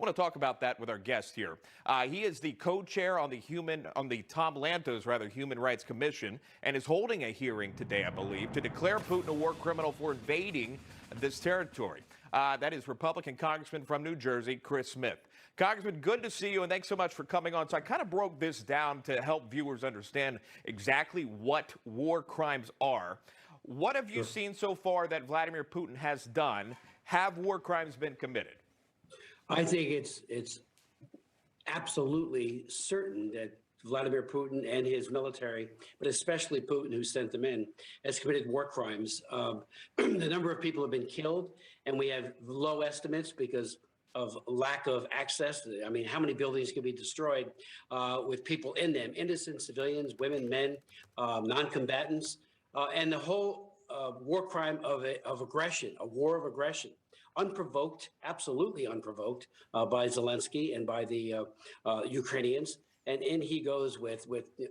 want to talk about that with our guest here. He is the co-chair on the Tom Lantos Human Rights Commission, and is holding a hearing today, I believe, to declare Putin a war criminal for invading this territory. That is Republican Congressman from New Jersey, Chris Smith. Congressman, good to see you, and thanks so much for coming on. So I kind of broke this down to help viewers understand exactly what war crimes are. What have you seen so far that Vladimir Putin has done? Have war crimes been committed? I think it's absolutely certain that Vladimir Putin and his military, but especially Putin, who sent them in, has committed war crimes. The number of people have been killed, and we have low estimates because of lack of access. I mean, how many buildings can be destroyed with people in them? Innocent civilians, women, men, non-combatants, and the whole war crime of aggression, a war of aggression. Unprovoked, absolutely unprovoked by Zelensky and by the Ukrainians. And in he goes with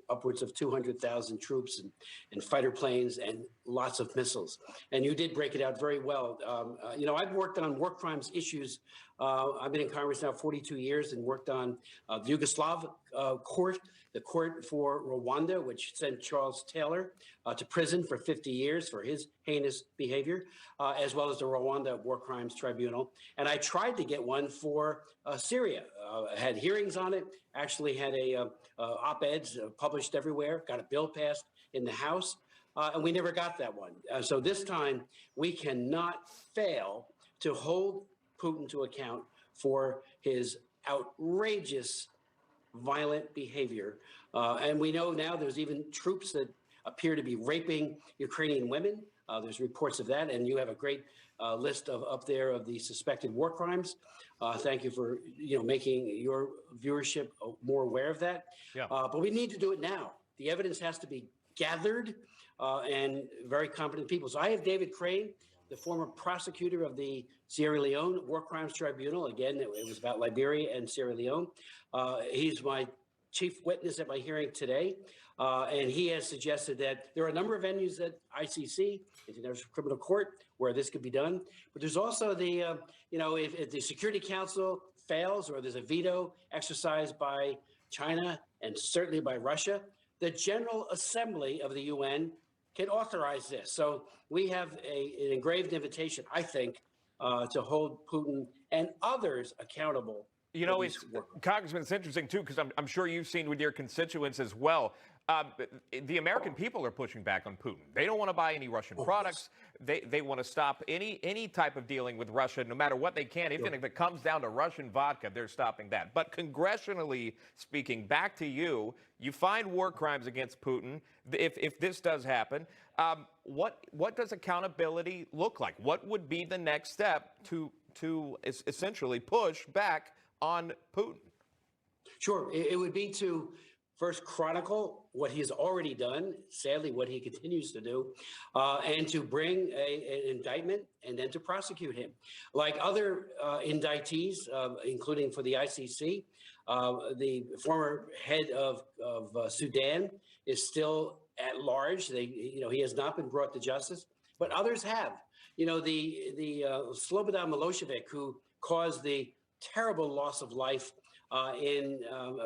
upwards of 200,000 troops and fighter planes and lots of missiles. And you did break it out very well. I've worked on war crimes issues. I've been in Congress now 42 years and worked on the Yugoslav court, the court for Rwanda, which sent Charles Taylor to prison for 50 years for his heinous behavior, as well as the Rwanda War Crimes Tribunal. And I tried to get one for Syria. I had hearings on it, actually had op-eds published everywhere, got a bill passed in the House, and we never got that one. So this time, we cannot fail to hold Putin to account for his outrageous violent behavior. And we know now there's even troops that appear to be raping Ukrainian women. There's reports of that, and you have a great list up there of the suspected war crimes. Thank you for making your viewership more aware of that. Yeah. But we need to do it now. The evidence has to be gathered, and very competent people. So I have David Crane, the former prosecutor of the Sierra Leone War Crimes Tribunal. Again, it was about Liberia and Sierra Leone. He's my chief witness at my hearing today. And he has suggested that there are a number of venues at ICC, International Criminal Court, where this could be done. But there's also the, if the Security Council fails or there's a veto exercised by China and certainly by Russia, the General Assembly of the UN can authorize this. So we have an engraved invitation, I think, to hold Putin and others accountable. Congressman, it's interesting, too, because I'm sure you've seen with your constituents as well. The American people are pushing back on Putin. They don't want to buy any Russian products. They want to stop any type of dealing with Russia, no matter what they can. Even if it comes down to Russian vodka, they're stopping that. But congressionally speaking, back to you, you find war crimes against Putin. If this does happen, what does accountability look like? What would be the next step to essentially push back on Putin? Sure. It would be to first chronicle what he's already done, sadly what he continues to do, and to bring an indictment and then to prosecute him. Like other indictees, including for the ICC, the former head of Sudan is still at large. He has not been brought to justice, but others have. The Slobodan Milosevic, who caused the terrible loss of life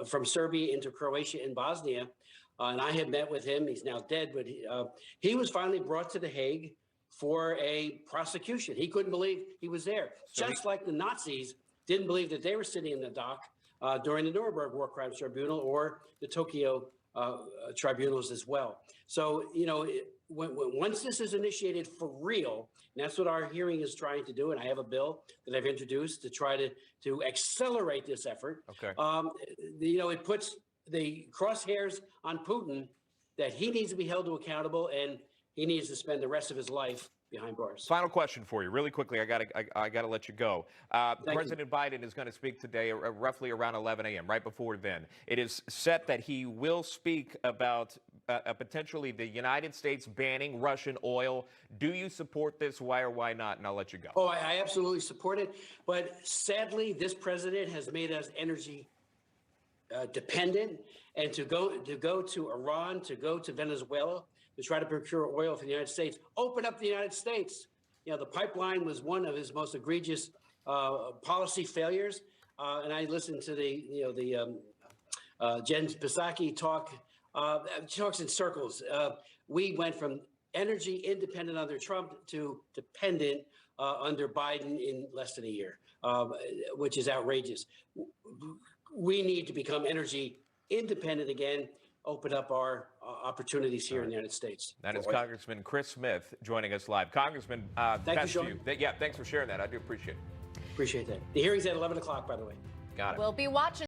from Serbia into Croatia and Bosnia. And I had met with him. He's now dead, but he was finally brought to The Hague for a prosecution. He couldn't believe he was there, just like the Nazis didn't believe that they were sitting in the dock during the Nuremberg War Crimes Tribunal or the Tokyo tribunals as well. So, once this is initiated for real, and that's what our hearing is trying to do, and I have a bill that I've introduced to try to accelerate this effort. Okay. It puts the crosshairs on Putin that he needs to be held accountable, and he needs to spend the rest of his life behind bars. Final question for you, really quickly. I gotta let you go. President Biden is going to speak today, roughly around 11 a.m. Right before then, it is set that he will speak about potentially the United States banning Russian oil. Do you support this? Why or why not? And I'll let you go. Oh, I absolutely support it. But sadly, this president has made us energy dependent, and to go to Iran, to go to Venezuela, to try to procure oil for the United States, open up the United States. The pipeline was one of his most egregious policy failures. and I listened to Jen Psaki talk. Talks in circles. We went from energy independent under Trump to dependent under Biden in less than a year, which is outrageous. We need to become energy independent again, open up our opportunities here in the United States. That is Congressman Chris Smith joining us live. Congressman, thank you, Sean. Yeah, thanks for sharing that. I do appreciate it. Appreciate that. The hearing's at 11 o'clock, by the way. Got it. We'll be watching.